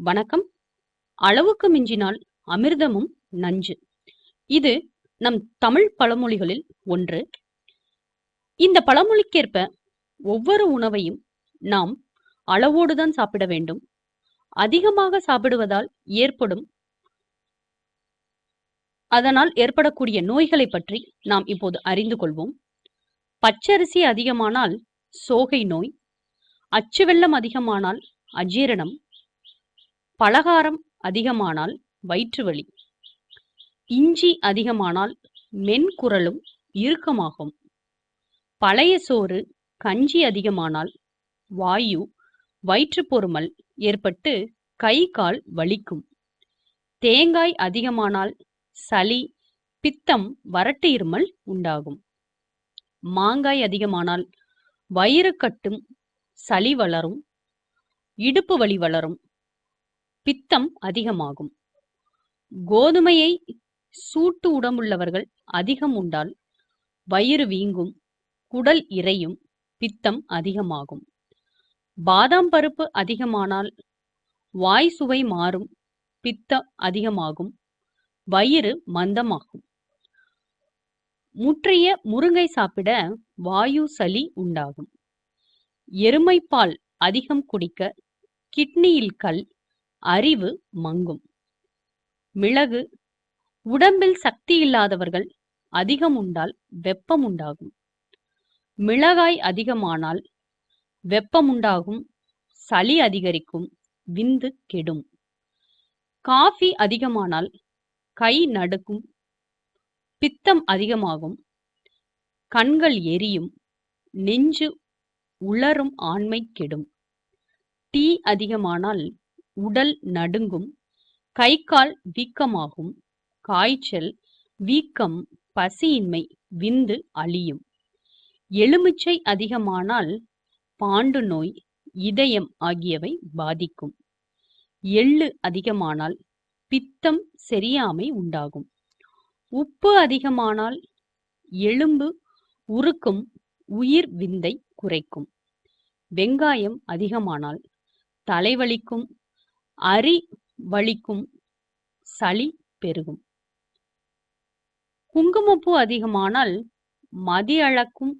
வணக்கம். அளவுக்கு மிஞ்சினால் அமிர்தமும் நஞ்சு. இது நம் தமிழ் பழமொழிகளில் ஒன்று. இந்த பழமொழிக்கேற்ப ஒவ்வொரு உணவையும் நாம் அளவோடுதான் சாப்பிட வேண்டும். அதிகமாக சாப்பிடுவதால் அதனால் ஏற்படக்கூடிய நோய்களை பற்றி நாம் இப்போது அறிந்து கொள்வோம். பச்சரிசி அதிகமானால் சோகை நோய், அச்சு வெல்லம் அதிகமானால் அஜீரணம், பலகாரம் அதிகமானால் வயிற்று வலி, இஞ்சி அதிகமானால் மென்குரலும் இறுக்கமாகும், பழைய சோறு கஞ்சி அதிகமானால் வாயு வயிற்றுப்பொருமல் ஏற்பட்டு கை கால் வலிக்கும், தேங்காய் அதிகமானால் சளி பித்தம் வறட்டு இருமல் உண்டாகும், மாங்காய் அதிகமானால் வயிறு கட்டும் சளி வளரும், இடுப்பு வலி வளரும், பித்தம் அதிகமாகும், கோதுமையை சூட்டு உடம்புள்ளவர்கள் அதிகம் உண்டால் வயிறு வீங்கும், குடல் இறையும், பித்தம் அதிகமாகும், பாதாம் பருப்பு அதிகமானால் வாய் சுவை மாறும், பித்தம் அதிகமாகும், வயிறு மந்தமாகும், முற்றிய முருங்கை சாப்பிட வாயு சளி உண்டாகும், எருமைப்பால் அதிகம் குடிக்க கிட்னியில் கல், அறிவு மங்கும், மிளகு உடம்பில் சக்தி இல்லாதவர்கள் அதிகம் உண்டால் வெப்பம் உண்டாகும், மிளகாய் அதிகமானால் வெப்பமுண்டாகும், சளி அதிகரிக்கும், விந்து கெடும், காஃபி அதிகமானால் கை நடுக்கும், பித்தம் அதிகமாகும், கண்கள் எரியும், நெஞ்சு உளரும், ஆண்மை கெடும், டீ அதிகமானால் உடல் நடுங்கும், கை கால் வீக்கமாகும், காய்ச்சல் வீக்கம் பசியின்மை விந்து அழியும், எலுமிச்சை அதிகமானால் பாண்டு நோய் இதயம் ஆகியவை பாதிக்கும், எள்ளு அதிகமானால் பித்தம் செரியாமை உண்டாகும், உப்பு அதிகமானால் எலும்பு உருக்கும், உயிர் விந்தை குறைக்கும், வெங்காயம் அதிகமானால் தலைவலிக்கும், அரி வலிக்கும், சளி பெருகும், குங்குமப்பூ அதிகமானால் மதி அளக்கும்,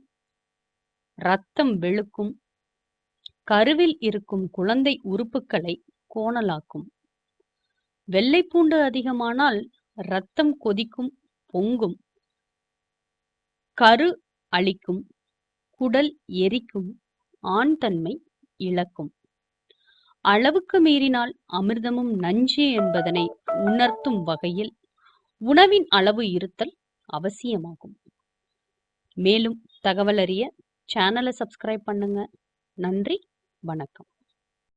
இரத்தம் வெளுக்கும், கருவில் இருக்கும் குழந்தை உறுப்புகளை கோணலாக்கும், வெள்ளைப்பூண்டு அதிகமானால் இரத்தம் கொதிக்கும், பொங்கும், கரு அளிக்கும், குடல் எரிக்கும், ஆண் தன்மை இழக்கும். அளவுக்கு மீறினால் அமிர்தமும் நஞ்சு என்பதனை உணர்த்தும் வகையில் உணவின் அளவு இருத்தல் அவசியமாகும். மேலும் தகவல் அறிய சேனலை சப்ஸ்கிரைப் பண்ணுங்க. நன்றி, வணக்கம்.